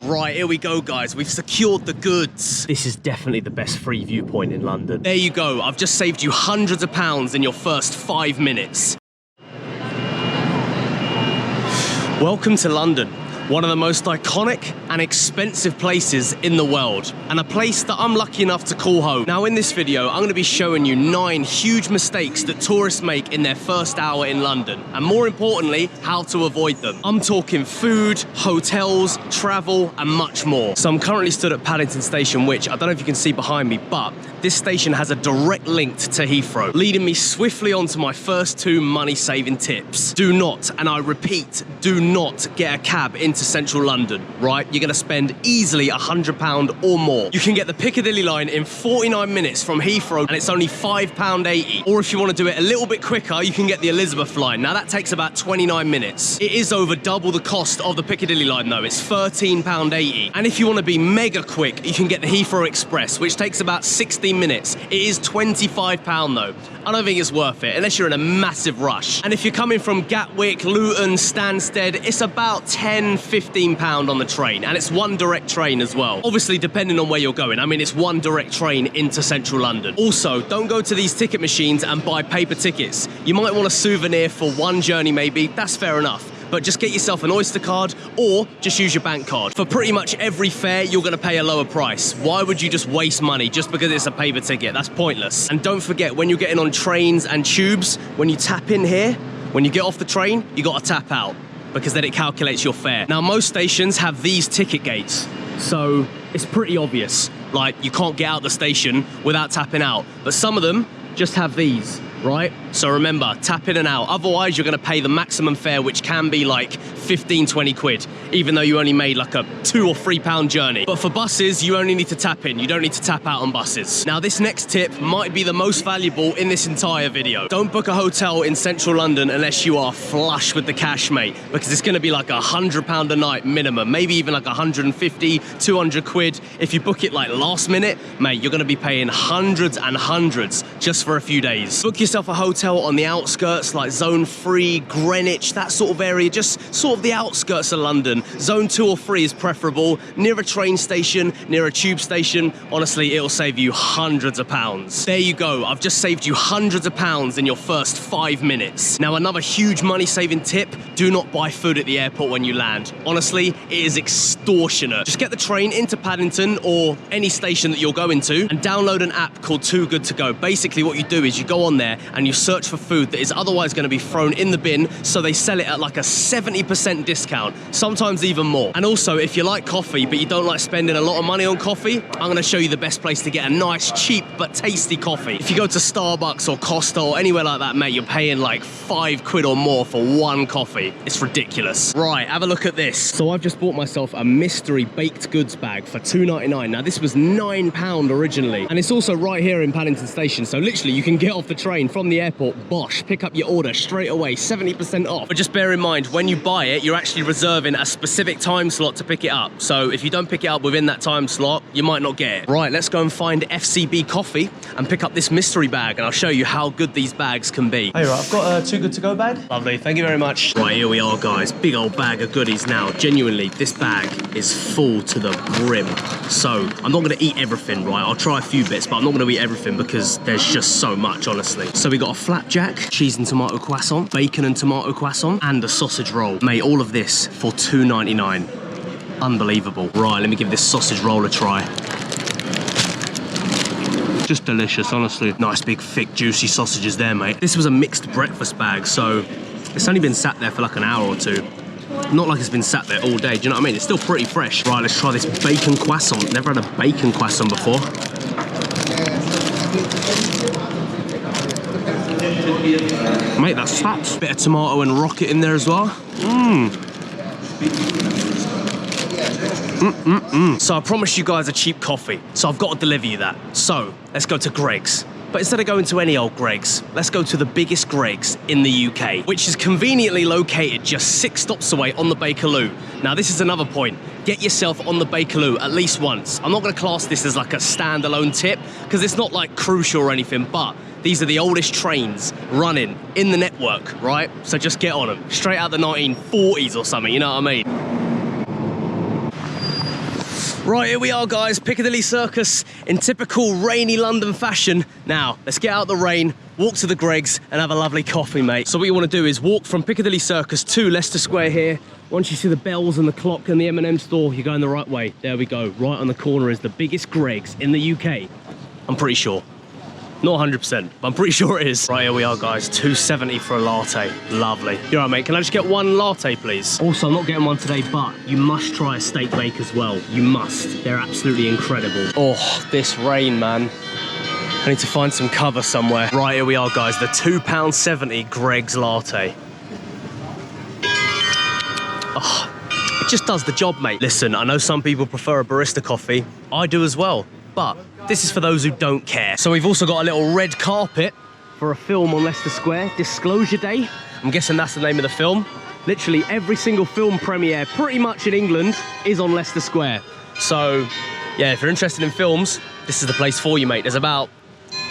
Right, here we go, guys. We've secured the goods. This is definitely the best free viewpoint in London. There you go. I've just saved you hundreds of pounds in your first 5 minutes. Welcome to London. One of the most iconic and expensive places in the world, and a place that I'm lucky enough to call home. Now in this video, I'm gonna be showing you 9 huge mistakes that tourists make in their first hour in London, and more importantly, how to avoid them. I'm talking food, hotels, travel, and much more. So I'm currently stood at Paddington Station, which I don't know if you can see behind me, but this station has a direct link to Heathrow, leading me swiftly onto my first 2 money-saving tips. Do not, and I repeat, do not get a cab into central London, right? You're gonna spend easily £100 or more. You can get the Piccadilly line in 49 minutes from Heathrow, and it's only £5.80. Or if you wanna do it a little bit quicker, you can get the Elizabeth line. Now that takes about 29 minutes. It is over double the cost of the Piccadilly line though. It's £13.80. And if you wanna be mega quick, you can get the Heathrow Express, which takes about 16 minutes. It is £25 though. I don't think it's worth it, unless you're in a massive rush. And if you're coming from Gatwick, Luton, Stansted, it's about £10–15 on the train, and it's one direct train as well. Obviously, depending on where you're going. I mean, it's one direct train into central London. Also, don't go to these ticket machines and buy paper tickets. You might want a souvenir for one journey maybe, that's fair enough. But just get yourself an Oyster card or just use your bank card. For pretty much every fare, you're gonna pay a lower price. Why would you just waste money just because it's a paper ticket? That's pointless. And don't forget, when you're getting on trains and tubes, when you tap in here, when you get off the train, you gotta tap out, because then it calculates your fare. Now, most stations have these ticket gates, so it's pretty obvious. Like, you can't get out the station without tapping out. But some of them just have these, right? So remember, tap in and out. Otherwise, you're gonna pay the maximum fare, which can be like 15–20 quid, even though you only made like a £2 or £3 journey. But for buses, you only need to tap in. You don't need to tap out on buses. Now, this next tip might be the most valuable in this entire video. Don't book a hotel in central London unless you are flush with the cash, mate, because it's gonna be like £100 a night minimum, maybe even like 150, 200 quid. If you book it like last minute, mate, you're gonna be paying hundreds and hundreds just for a few days. Book yourself a hotel on the outskirts, like Zone 3, Greenwich, that sort of area, just sort of the outskirts of London. Zone 2 or 3 is preferable, near a train station, near a tube station. Honestly, it'll save you hundreds of pounds. There you go, I've just saved you hundreds of pounds in your first 5 minutes. Now, another huge money-saving tip, do not buy food at the airport when you land. Honestly, it is extortionate. Just get the train into Paddington or any station that you're going to and download an app called Too Good To Go. Basically, what you do is you go on there and you search for food that is otherwise going to be thrown in the bin, so they sell it at like a 70% discount, sometimes even more. And also, if you like coffee but you don't like spending a lot of money on coffee, I'm going to show you the best place to get a nice, cheap but tasty coffee. If you go to Starbucks or Costa or anywhere like that, mate, you're paying like 5 quid or more for one coffee. It's ridiculous. Right, have a look at this. So I've just bought myself a mystery baked goods bag for £2.99. Now, this was £9 originally, and it's also right here in Paddington Station, so literally you can get off the train from the airport, bosh, pick up your order straight away, 70% off. But just bear in mind, when you buy it, you're actually reserving a specific time slot to pick it up. So if you don't pick it up within that time slot, you might not get it. Right, let's go and find FCB Coffee and pick up this mystery bag, and I'll show you how good these bags can be. Hey, right, I've got a Too Good To Go bag. Lovely, thank you very much. Right, here we are, guys. Big old bag of goodies now. Genuinely, this bag is full to the brim. So I'm not gonna eat everything, right? I'll try a few bits, but I'm not gonna eat everything because there's just so much, honestly. So we got a flapjack, cheese and tomato croissant, bacon and tomato croissant, and a sausage roll. Mate, all of this for £2.99. Unbelievable. Right, let me give this sausage roll a try. Just delicious, honestly. Nice big thick juicy sausages there, mate. This was a mixed breakfast bag, so it's only been sat there for like an hour or two. Not like it's been sat there all day, do you know what I mean? It's still pretty fresh. Right, let's try this bacon croissant. Never had a bacon croissant before. Mate, that slaps. Bit of tomato and rocket in there as well. So I promised you guys a cheap coffee, so I've got to deliver you that. So let's go to Greggs. But instead of going to any old Greggs, let's go to the biggest Greggs in the UK, which is conveniently located just 6 stops away on the Bakerloo. Now, this is another point. Get yourself on the Bakerloo at least once. I'm not going to class this as like a standalone tip, because it's not like crucial or anything, but these are the oldest trains running in the network, right? So just get on them. Straight out the 1940s or something, you know what I mean? Right, here we are, guys, Piccadilly Circus in typical rainy London fashion. Now, let's get out the rain, walk to the Greggs and have a lovely coffee, mate. So what you want to do is walk from Piccadilly Circus to Leicester Square here. Once you see the bells and the clock and the M&M store, you're going the right way. There we go. Right on the corner is the biggest Greggs in the UK. I'm pretty sure. Not 100%, but I'm pretty sure it is. Right, here we are, guys. $2.70 for a latte. Lovely. You're right, mate. Can I just get one latte, please? Also, I'm not getting one today, but you must try a steak bake as well. You must. They're absolutely incredible. Oh, this rain, man. I need to find some cover somewhere. Right, here we are, guys. The £2.70 Greggs latte. Oh, it just does the job, mate. Listen, I know some people prefer a barista coffee. I do as well, but this is for those who don't care. So we've also got a little red carpet for a film on Leicester Square, Disclosure Day. I'm guessing that's the name of the film. Literally every single film premiere pretty much in England is on Leicester Square. So yeah, if you're interested in films, this is the place for you, mate. There's about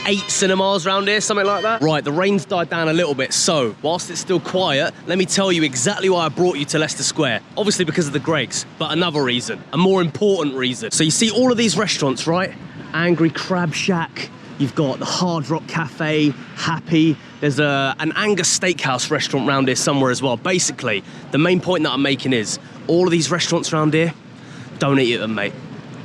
8 cinemas around here, something like that. Right, the rain's died down a little bit, so whilst it's still quiet, let me tell you exactly why I brought you to Leicester Square. Obviously because of the Greggs, but another reason, a more important reason. So you see all of these restaurants, right? Angry Crab Shack, you've got the Hard Rock Cafe, Happy, there's an Angus Steakhouse restaurant around here somewhere as well. Basically, the main point that I'm making is, all of these restaurants around here, don't eat at them, mate.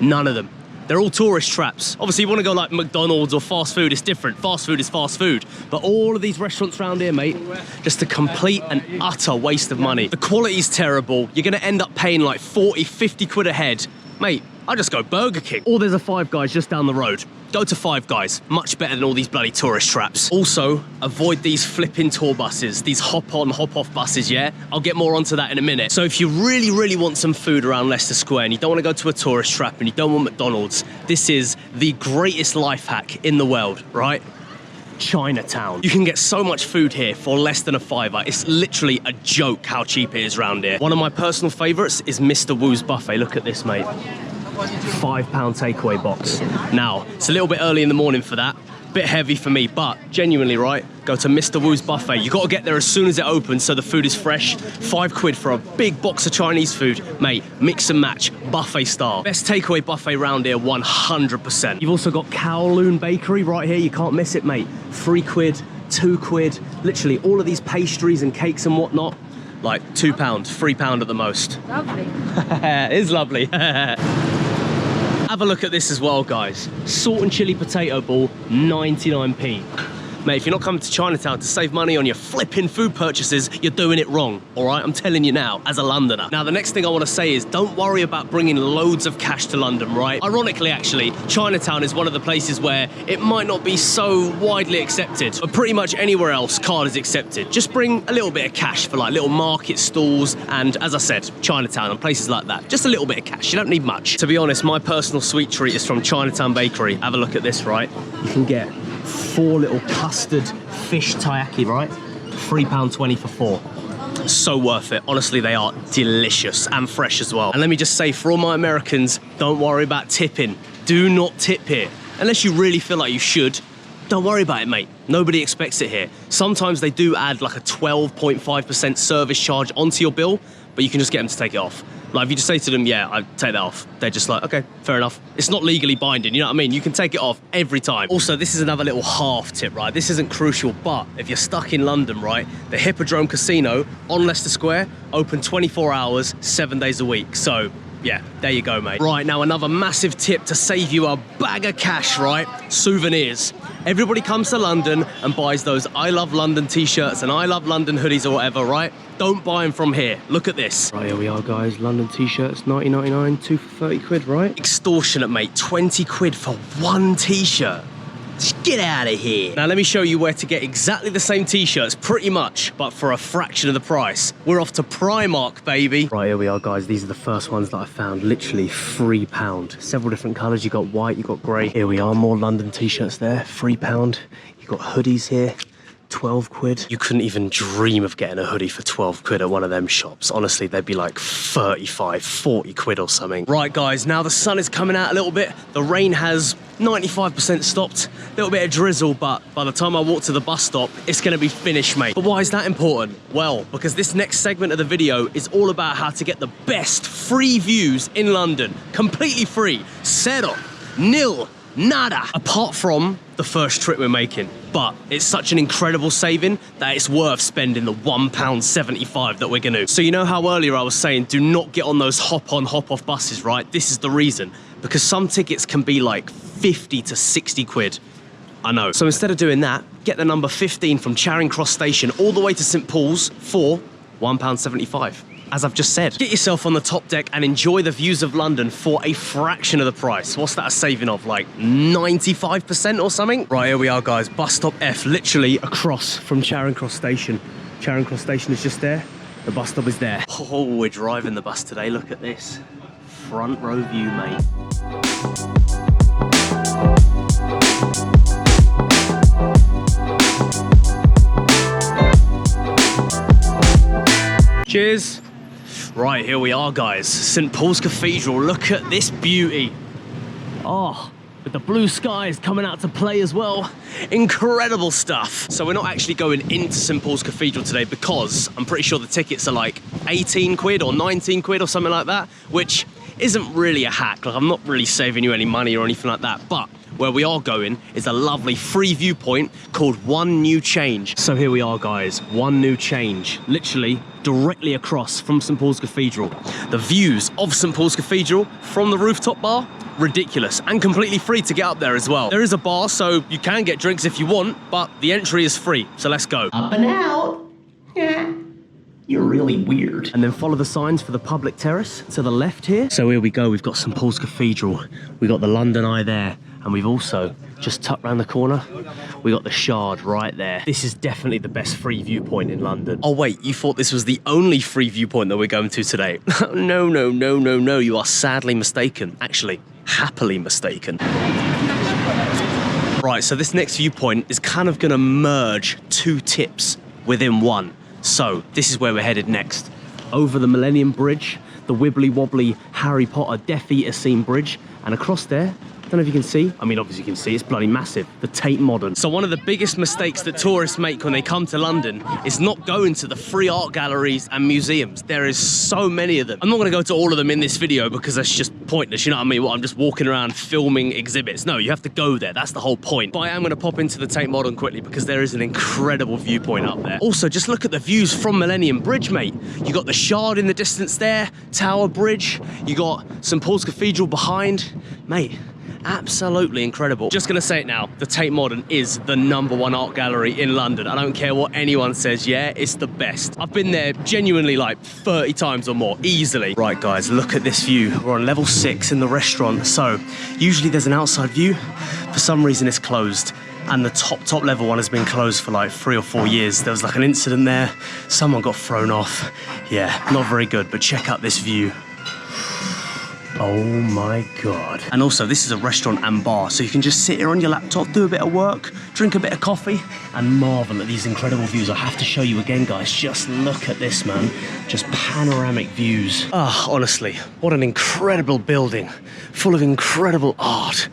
None of them. They're all tourist traps. Obviously, you want to go like McDonald's or fast food, it's different. Fast food is fast food. But all of these restaurants around here, mate, just a complete and utter waste of money. The quality's terrible. You're going to end up paying like 40, 50 quid a head. Mate, I just go Burger King. Or there's a Five Guys just down the road. Go to Five Guys. Much better than all these bloody tourist traps. Also, avoid these flipping tour buses. These hop-on, hop-off buses, yeah? I'll get more onto that in a minute. So if you really, really want some food around Leicester Square and you don't want to go to a tourist trap and you don't want McDonald's, this is the greatest life hack in the world, right? Chinatown. You can get so much food here for less than a £5. It's literally a joke how cheap it is around here. One of my personal favourites is Mr. Wu's Buffet. Look at this, mate. £5 takeaway box. Now, it's a little bit early in the morning for that. Bit heavy for me, but genuinely, right? Go to Mr. Wu's Buffet. You got to get there as soon as it opens so the food is fresh. 5 quid for a big box of Chinese food. Mate, mix and match, buffet style. Best takeaway buffet round here, 100%. You've also got Kowloon Bakery right here. You can't miss it, mate. 3 quid, 2 quid. Literally all of these pastries and cakes and whatnot. Like £2, £3 at the most. Lovely. It is lovely. Have a look at this as well, guys. Salt and chili potato ball, 99p. Mate, if you're not coming to Chinatown to save money on your flipping food purchases, you're doing it wrong, all right? I'm telling you now, as a Londoner. Now, the next thing I want to say is don't worry about bringing loads of cash to London, right? Ironically, actually, Chinatown is one of the places where it might not be so widely accepted, but pretty much anywhere else, card is accepted. Just bring a little bit of cash for like little market stalls and, as I said, Chinatown and places like that. Just a little bit of cash, you don't need much. To be honest, my personal sweet treat is from Chinatown Bakery. Have a look at this, right? You can get 4 little custard fish taiyaki, right? £3.20 for 4. So worth it. Honestly, they are delicious and fresh as well. And let me just say, for all my Americans, don't worry about tipping. Do not tip here. Unless you really feel like you should, don't worry about it, mate. Nobody expects it here. Sometimes they do add like a 12.5% service charge onto your bill, but you can just get them to take it off. Like, if you just say to them, yeah, I'd take that off, they're just like, okay, fair enough. It's not legally binding, you know what I mean? You can take it off every time. Also, this is another little half tip, right? This isn't crucial, but if you're stuck in London, right, the Hippodrome Casino on Leicester Square, open 24 hours, 7 days a week. So, yeah, there you go, mate. Right, now another massive tip to save you a bag of cash, right? Souvenirs. Everybody comes to London and buys those I Love London t-shirts and I Love London hoodies or whatever, right? Don't buy them from here. Look at this. Right, here we are, guys. London t-shirts, 19.99, 2 for 30 quid, right? Extortionate, mate. 20 quid for 1 t-shirt. Just get out of here. Now, let me show you where to get exactly the same t-shirts, pretty much, but for a fraction of the price. We're off to Primark, baby. Right, here we are, guys. These are the first ones that I found. Literally £3. Several different colours. You got white, you got grey. Here we are, more London t-shirts there. £3. You got hoodies here. 12 quid. You couldn't even dream of getting a hoodie for 12 quid at one of them shops. Honestly, they'd be like 35, 40 quid or something. Right, guys, now the sun is coming out a little bit. The rain has 95% stopped. A little bit of drizzle, but by the time I walk to the bus stop, it's gonna be finished, mate. But why is that important? Well, because this next segment of the video is all about how to get the best free views in London. Completely free. Zero. Nil. Nada. Apart from the first trip we're making. But it's such an incredible saving that it's worth spending the £1.75 that we're gonna do. So you know how earlier I was saying, do not get on those hop-on, hop-off buses, right? This is the reason. Because some tickets can be like 50 to 60 quid. I know. So instead of doing that, get the number 15 from Charing Cross Station all the way to St Paul's for £1.75. As I've just said. Get yourself on the top deck and enjoy the views of London for a fraction of the price. What's that a saving of, like 95% or something? Right, here we are, guys. Bus stop F, literally across from Charing Cross Station. Charing Cross Station is just there. The bus stop is there. Oh, we're driving the bus today. Look at this. Front row view, mate. Cheers. Right, here we are, guys. St Paul's Cathedral. Look at this beauty. Oh, with the blue skies coming out to play as well. Incredible stuff. So we're not actually going into St Paul's Cathedral today because I'm pretty sure the tickets are like 18 quid or 19 quid or something like that, which isn't really a hack. Like, I'm not really saving you any money or anything like that, but where we are going is a lovely free viewpoint called One New Change. So here we are, guys, One New Change, literally directly across from St Paul's Cathedral. The views of St Paul's Cathedral from the rooftop bar, ridiculous, and completely free to get up there as well. There is a bar, so you can get drinks if you want, but the entry is free, so let's go. Up and out. Yeah. You're really weird. And then follow the signs for the public terrace to the left here. So here we go, we've got St Paul's Cathedral, we've got the London Eye there, and we've also, just tucked round the corner, we got the Shard right there. This is definitely the best free viewpoint in London. Oh wait, you thought this was the only free viewpoint that we're going to today? No, no, no, no, no, you are sadly mistaken. Actually, happily mistaken. Right, so this next viewpoint is kind of gonna merge two tips within one. So this is where we're headed next. Over the Millennium Bridge, the wibbly wobbly Harry Potter Death Eater scene bridge, and across there, don't know if you can see. I mean, obviously you can see, it's bloody massive. The Tate Modern. So one of the biggest mistakes that tourists make when they come to London is not going to the free art galleries and museums. There is so many of them. I'm not gonna go to all of them in this video because that's just pointless, you know what I mean? Well, I'm just walking around filming exhibits. No, you have to go there, that's the whole point. But I am gonna pop into the Tate Modern quickly because there is an incredible viewpoint up there. Also, just look at the views from Millennium Bridge, mate. You got the Shard in the distance there, Tower Bridge, you got St Paul's Cathedral behind. Mate, absolutely incredible. Just gonna say it now, the Tate Modern is the #1 art gallery in London. I don't care what anyone says, yeah, it's the best. I've been there genuinely like 30 times or more, easily. Right guys, look at this view. We're on level 6 in the restaurant. So usually there's an outside view. For some reason it's closed. And the top level one has been closed for like 3 or 4 years. There was like an incident there. Someone got thrown off. Yeah, not very good, but check out this view. Oh my God. And also, this is a restaurant and bar, so you can just sit here on your laptop, do a bit of work, drink a bit of coffee, and marvel at these incredible views. I have to show you again, guys. Just look at this, man. Just panoramic views. Ah, honestly, what an incredible building, full of incredible art.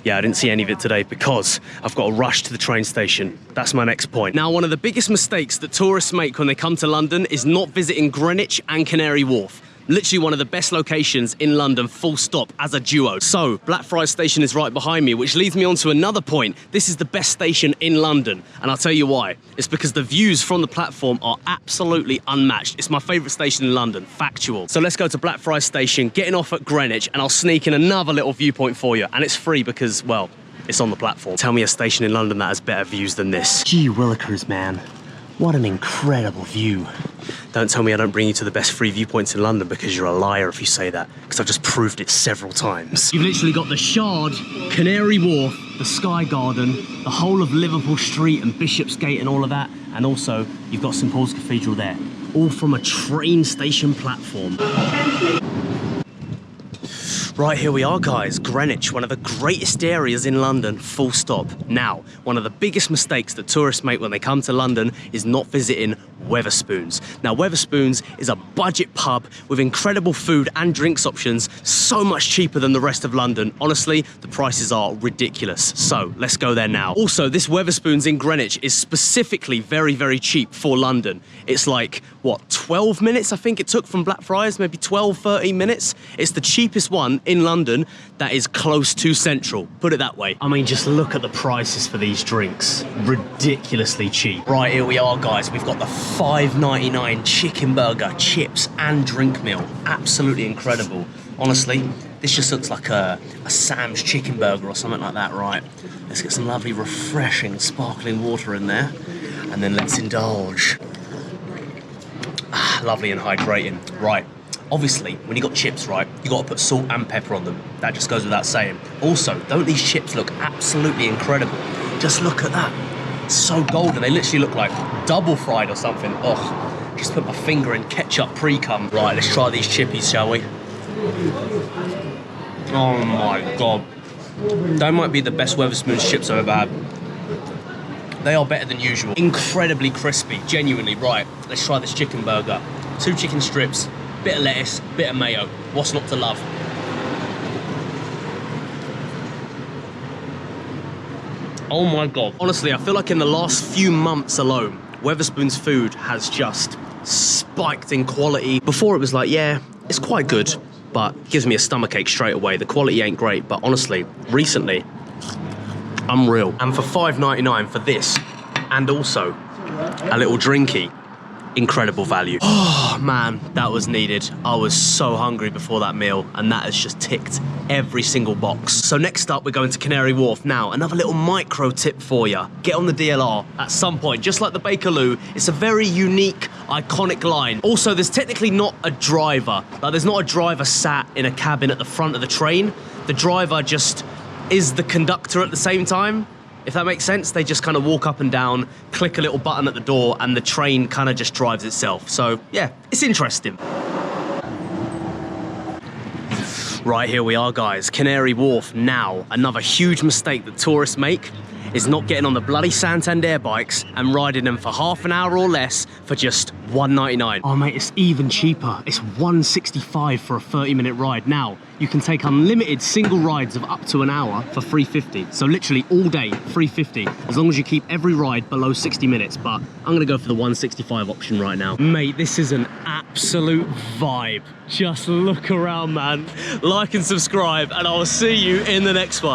Yeah, I didn't see any of it today because I've got to rush to the train station. That's my next point. Now, one of the biggest mistakes that tourists make when they come to London is not visiting Greenwich and Canary Wharf. Literally one of the best locations in London, full stop, as a duo. So, Blackfriars Station is right behind me, which leads me on to another point. This is the best station in London, and I'll tell you why. It's because the views from the platform are absolutely unmatched. It's my favourite station in London, factual. So let's go to Blackfriars Station, getting off at Greenwich, and I'll sneak in another little viewpoint for you. And it's free because, well, it's on the platform. Tell me a station in London that has better views than this. Gee willikers, man. What an incredible view. Don't tell me I don't bring you to the best free viewpoints in London because you're a liar if you say that, because I've just proved it several times. You've literally got the Shard, Canary Wharf, the Sky Garden, the whole of Liverpool Street and Bishopsgate and all of that, and also you've got St Paul's Cathedral there, all from a train station platform. Right, here we are, guys. Greenwich, one of the greatest areas in London, full stop. Now, one of the biggest mistakes that tourists make when they come to London is not visiting Wetherspoons. Now, Wetherspoons is a budget pub with incredible food and drinks options, so much cheaper than the rest of London. Honestly, the prices are ridiculous. So, let's go there now. Also, this Wetherspoons in Greenwich is specifically very, very cheap for London. It's like, what, 12 minutes I think it took from Blackfriars, maybe 12, 13 minutes. It's the cheapest one in London that is close to Central, put it that way. I mean, just look at the prices for these drinks. Ridiculously cheap. Right, here we are, guys. We've got the $5.99 chicken burger, chips and drink meal. Absolutely incredible. Honestly, this just looks like a Sam's chicken burger or something like that, right? Let's get some lovely, refreshing, sparkling water in there. And then let's indulge. Lovely and hydrating. Right. Obviously, when you got chips, right, you got to put salt and pepper on them. That just goes without saying. Also, don't these chips look absolutely incredible? Just look at that. So golden. They literally look like double fried or something. Oh, just put my finger in ketchup pre-cum. Right, let's try these chippies, shall we? Oh my God. They might be the best Wetherspoons chips I've ever had. They are better than usual. Incredibly crispy, genuinely. Right, let's try this chicken burger. 2 chicken strips, bit of lettuce, bit of mayo. What's not to love? Oh my God. Honestly, I feel like in the last few months alone, Wetherspoons food has just spiked in quality. Before it was like, yeah, it's quite good, but it gives me a stomachache straight away. The quality ain't great, but honestly, recently, unreal. And for $5.99 for this, and also a little drinky, incredible value. Oh man, that was needed. I was so hungry before that meal, and that has just ticked every single box. So next up, we're going to Canary Wharf. Now, another little micro tip for you. Get on the DLR at some point, just like the Bakerloo. It's a very unique, iconic line. Also, there's technically not a driver. Like, there's not a driver sat in a cabin at the front of the train. The driver just is the conductor at the same time. If that makes sense, they just kind of walk up and down, click a little button at the door, and the train kind of just drives itself. So yeah, it's interesting. Right, here we are, guys. Canary Wharf. Now, another huge mistake that tourists make is not getting on the bloody Santander bikes and riding them for half an hour or less for just $1.99. Oh mate, it's even cheaper. It's $1.65 for a 30-minute ride. Now, you can take unlimited single rides of up to an hour for $3.50. So literally all day, $3.50, as long as you keep every ride below 60 minutes. But I'm gonna go for the $1.65 option right now. Mate, this is an absolute vibe. Just look around, man. Like and subscribe, and I'll see you in the next one.